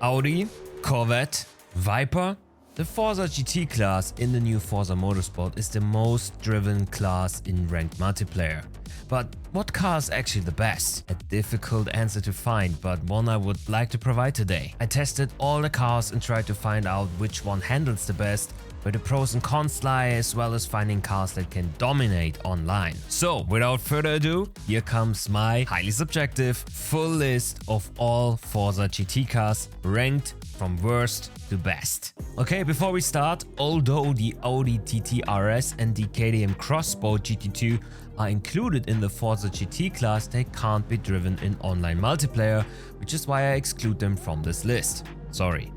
Audi, Corvette, Viper. The Forza GT class in the new Forza Motorsport is the most driven class in ranked multiplayer. But what car is actually the best? A difficult answer to find, but one I would like to provide today. I tested all the cars and tried to find out which one handles the best, where the pros and cons lie, as well as finding cars that can dominate online. So without further ado, here comes my highly subjective full list of all Forza GT cars ranked from worst to best. Okay, before we start, although the Audi TT RS and the KTM Crossbow GT2 are included in the Forza GT class, they can't be driven in online multiplayer, which is why I exclude them from this list. Sorry.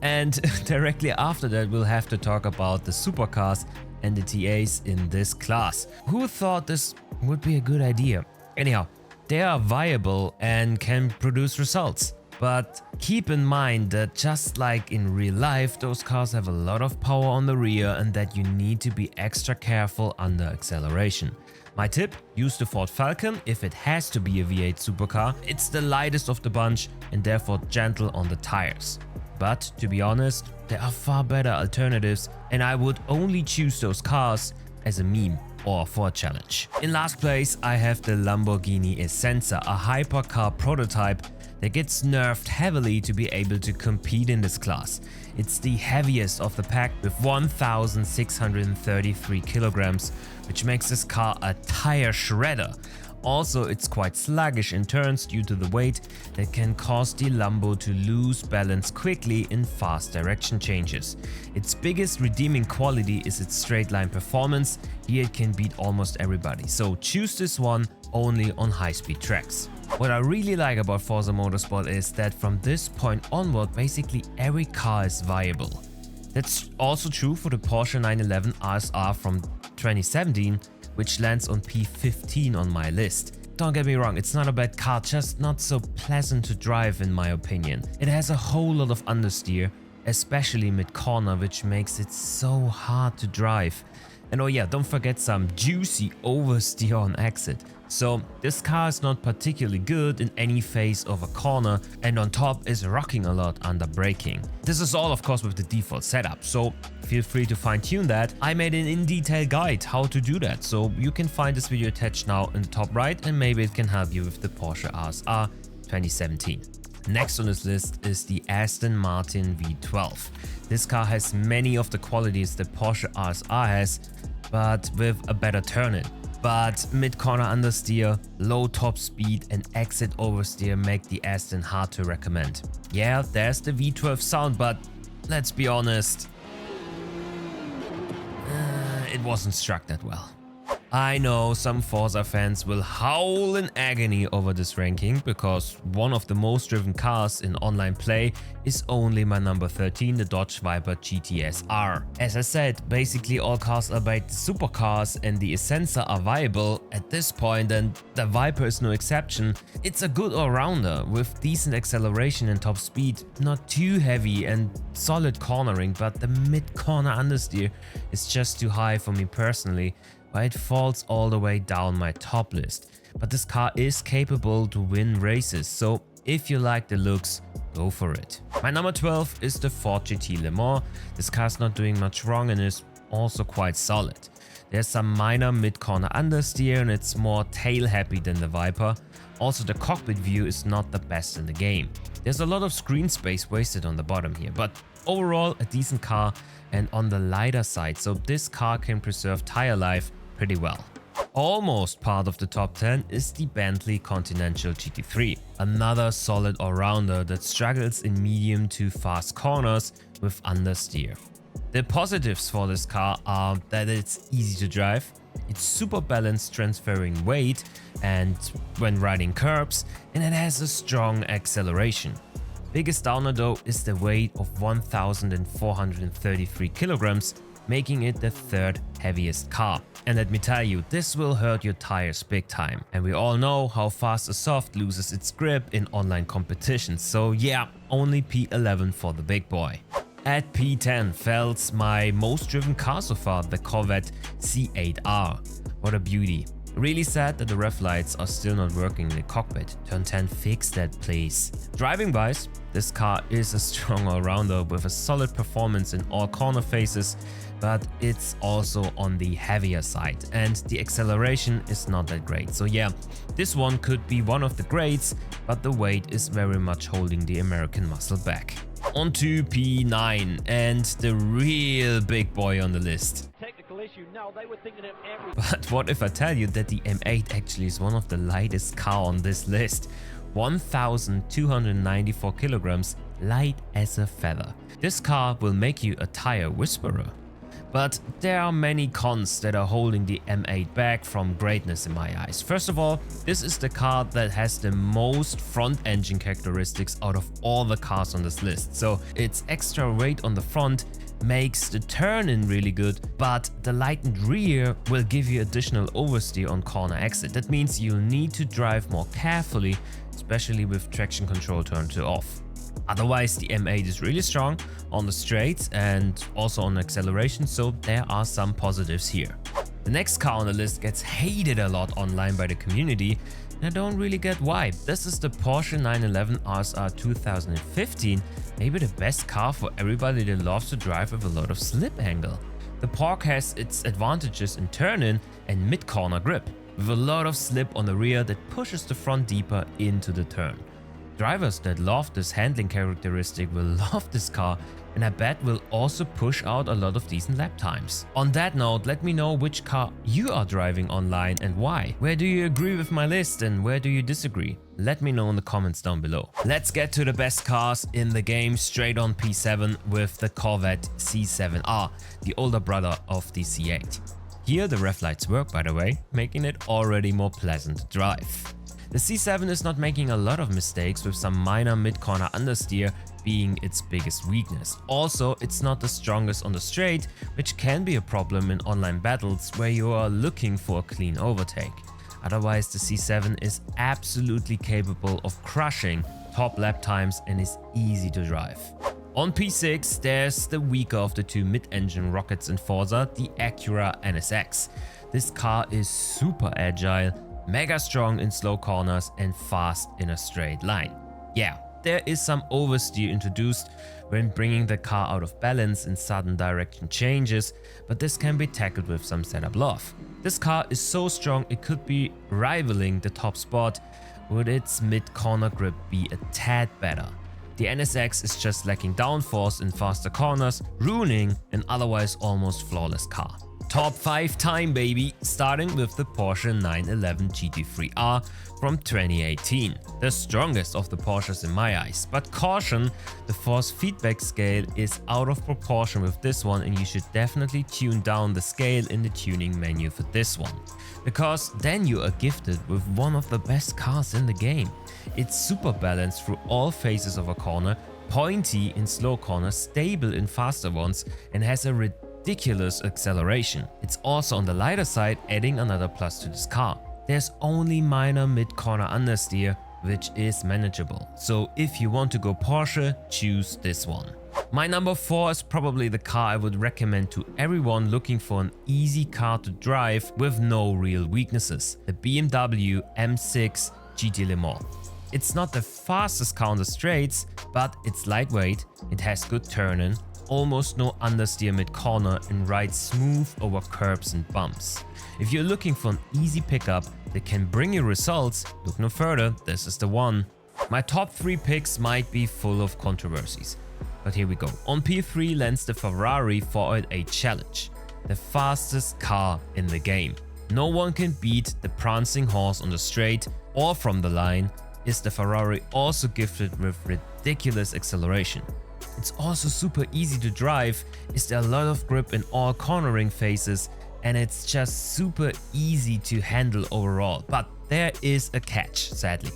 And directly after that, we'll have to talk about the supercars and the TAs in this class. Who thought this would be a good idea? Anyhow, they are viable and can produce results. But keep in mind that just like in real life, those cars have a lot of power on the rear and that you need to be extra careful under acceleration. My tip, use the Ford Falcon if it has to be a V8 supercar. It's the lightest of the bunch and therefore gentle on the tires. But to be honest, there are far better alternatives and I would only choose those cars as a meme or for a challenge. In last place, I have the Lamborghini Essenza, a hypercar prototype that gets nerfed heavily to be able to compete in this class. It's the heaviest of the pack with 1,633 kilograms, which makes this car a tire shredder. Also, it's quite sluggish in turns due to the weight that can cause the Lambo to lose balance quickly in fast direction changes. Its biggest redeeming quality is its straight line performance. Here it can beat almost everybody, so choose this one only on high-speed tracks. What I really like about Forza Motorsport is that from this point onward, basically every car is viable. That's also true for the Porsche 911 RSR from 2017, which lands on P15 on my list. Don't get me wrong, it's not a bad car, just not so pleasant to drive in my opinion. It has a whole lot of understeer, especially mid-corner, which makes it so hard to drive. And oh yeah, don't forget some juicy oversteer on exit. So this car is not particularly good in any phase of a corner and on top is rocking a lot under braking. This is all of course with the default setup, so feel free to fine tune that. I made an in-detail guide how to do that, so you can find this video attached now in the top right and maybe it can help you with the Porsche RSR 2017. Next on this list is the Aston Martin V12. This car has many of the qualities that Porsche RSR has, but with a better turn-in. But mid-corner understeer, low top speed and exit oversteer make the Aston hard to recommend. Yeah, there's the V12 sound, but let's be honest, it wasn't struck that well. I know some Forza fans will howl in agony over this ranking because one of the most driven cars in online play is only my number 13, the Dodge Viper GTS-R. As I said, basically all cars are about the supercars and the Essenza are viable at this point and the Viper is no exception. It's a good all-rounder with decent acceleration and top speed, not too heavy and solid cornering, but the mid-corner understeer is just too high for me personally. It falls all the way down my top list. But this car is capable to win races, so if you like the looks, go for it. My number 12 is the Ford GT Le Mans. This car's not doing much wrong and is also quite solid. There's some minor mid-corner understeer and it's more tail-happy than the Viper. Also, the cockpit view is not the best in the game. There's a lot of screen space wasted on the bottom here, but overall a decent car and on the lighter side, so this car can preserve tire life pretty well. Almost part of the top 10 is the Bentley Continental GT3, another solid all-rounder that struggles in medium to fast corners with understeer. The positives for this car are that it's easy to drive, it's super balanced transferring weight and when riding curbs, and it has a strong acceleration. Biggest downer though is the weight of 1,433 kilograms, making it the third heaviest car. And let me tell you, this will hurt your tires big time. And we all know how fast a soft loses its grip in online competitions, so yeah, only P11 for the big boy. At P10 falls my most driven car so far, the Corvette C8R. What a beauty. Really sad that the rev lights are still not working in the cockpit. Turn 10, fix that please. Driving wise, This car is a strong all-rounder with a solid performance in all corner faces, but it's also on the heavier side and the acceleration is not that great. So yeah, this one could be one of the greats, but the weight is very much holding the American muscle back. On to P9 and the real big boy on the list. But what if I tell you that the M8 actually is one of the lightest car on this list? 1,294 kilograms, light as a feather. This car will make you a tire whisperer. But there are many cons that are holding the M8 back from greatness in my eyes. First of all, this is the car that has the most front engine characteristics out of all the cars on this list. So its extra weight on the front makes the turn-in really good, but the lightened rear will give you additional oversteer on corner exit. That means you'll need to drive more carefully, especially with traction control turned to off. Otherwise, the M8 is really strong on the straights and also on acceleration, so there are some positives here. The next car on the list gets hated a lot online by the community, and I don't really get why. This is the Porsche 911 RSR 2015, maybe the best car for everybody that loves to drive with a lot of slip angle. The Pork has its advantages in turn-in and mid-corner grip, with a lot of slip on the rear that pushes the front deeper into the turn. Drivers that love this handling characteristic will love this car, and I bet will also push out a lot of decent lap times. On that note, let me know which car you are driving online and why. Where do you agree with my list and where do you disagree? Let me know in the comments down below. Let's get to the best cars in the game, straight on P7 with the Corvette C7R, the older brother of the C8. Here the rev lights work, by the way, making it already more pleasant to drive. The C7 is not making a lot of mistakes, with some minor mid-corner understeer being its biggest weakness. Also, it's not the strongest on the straight, which can be a problem in online battles where you are looking for a clean overtake. Otherwise, the C7 is absolutely capable of crushing top lap times and is easy to drive. On P6, there's the weaker of the two mid-engine rockets in Forza, the Acura NSX. This car is super agile, mega strong in slow corners and fast in a straight line. Yeah, there is some oversteer introduced when bringing the car out of balance in sudden direction changes, but this can be tackled with some setup love. This car is so strong it could be rivaling the top spot, would its mid-corner grip be a tad better. The NSX is just lacking downforce in faster corners, ruining an otherwise almost flawless car. Top 5 time, baby, starting with the Porsche 911 GT3R from 2018. The strongest of the Porsches in my eyes. But caution, the force feedback scale is out of proportion with this one, and you should definitely tune down the scale in the tuning menu for this one. Because then you are gifted with one of the best cars in the game. It's super balanced through all phases of a corner, pointy in slow corners, stable in faster ones, and has a ridiculous acceleration. It's also on the lighter side, adding another plus to this car. There's only minor mid-corner understeer, which is manageable. So if you want to go Porsche, choose this one. My number 4 is probably the car I would recommend to everyone looking for an easy car to drive with no real weaknesses. The BMW M6 GT Le Mans. It's not the fastest car on the straights, but it's lightweight, it has good turn-in, almost no understeer mid-corner, and rides smooth over curbs and bumps. If you're looking for an easy pickup that can bring you results, look no further, this is the one. My top 3 picks might be full of controversies, but here we go. On P3 lands the Ferrari 488 Challenge, the fastest car in the game. No one can beat the prancing horse on the straight or from the line. Is the Ferrari also gifted with ridiculous acceleration. It's also super easy to drive, is there a lot of grip in all cornering phases, and it's just super easy to handle overall. But there is a catch, sadly.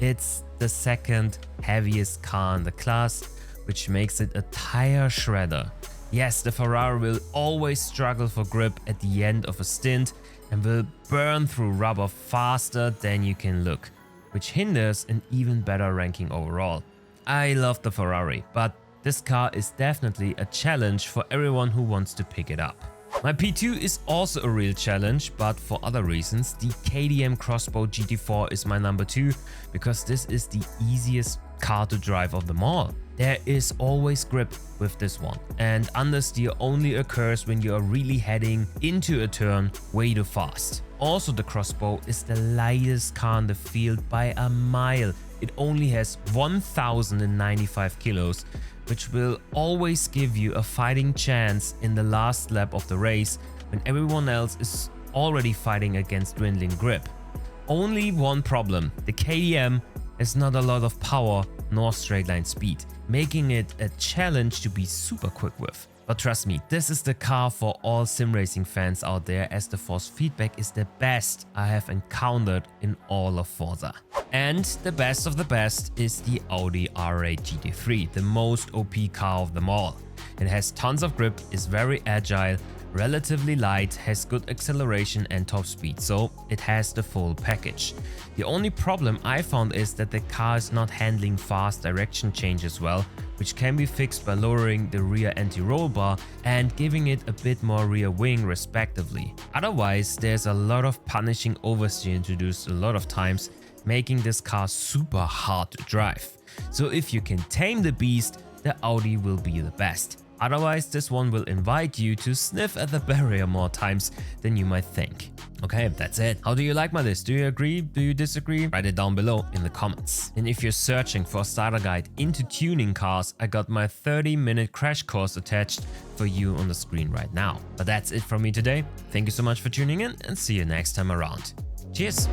It's the second heaviest car in the class, which makes it a tire shredder. Yes, the Ferrari will always struggle for grip at the end of a stint and will burn through rubber faster than you can look, which hinders an even better ranking overall. I love the Ferrari, but this car is definitely a challenge for everyone who wants to pick it up. My P2 is also a real challenge, but for other reasons. The KTM Crossbow GT4 is my number 2 because this is the easiest car to drive of them all. There is always grip with this one, and understeer only occurs when you are really heading into a turn way too fast. Also, the crossbow is the lightest car in the field by a mile. It only has 1095 kilos, which will always give you a fighting chance in the last lap of the race when everyone else is already fighting against dwindling grip. Only one problem: the KTM has not a lot of power nor straight line speed, making it a challenge to be super quick with. But trust me, this is the car for all sim racing fans out there, as the force feedback is the best I have encountered in all of Forza. And the best of the best is the Audi R8 GT3, the most OP car of them all. It has tons of grip, is very agile, relatively light, has good acceleration and top speed, so it has the full package. The only problem I found is that the car is not handling fast direction changes well, which can be fixed by lowering the rear anti-roll bar and giving it a bit more rear wing respectively. Otherwise, there's a lot of punishing oversteer introduced a lot of times, making this car super hard to drive. So if you can tame the beast, the Audi will be the best. Otherwise, this one will invite you to sniff at the barrier more times than you might think. Okay, that's it. How do you like my list? Do you agree? Do you disagree? Write it down below in the comments. And if you're searching for a starter guide into tuning cars, I got my 30-minute crash course attached for you on the screen right now. But that's it from me today. Thank you so much for tuning in, and see you next time around. Cheers!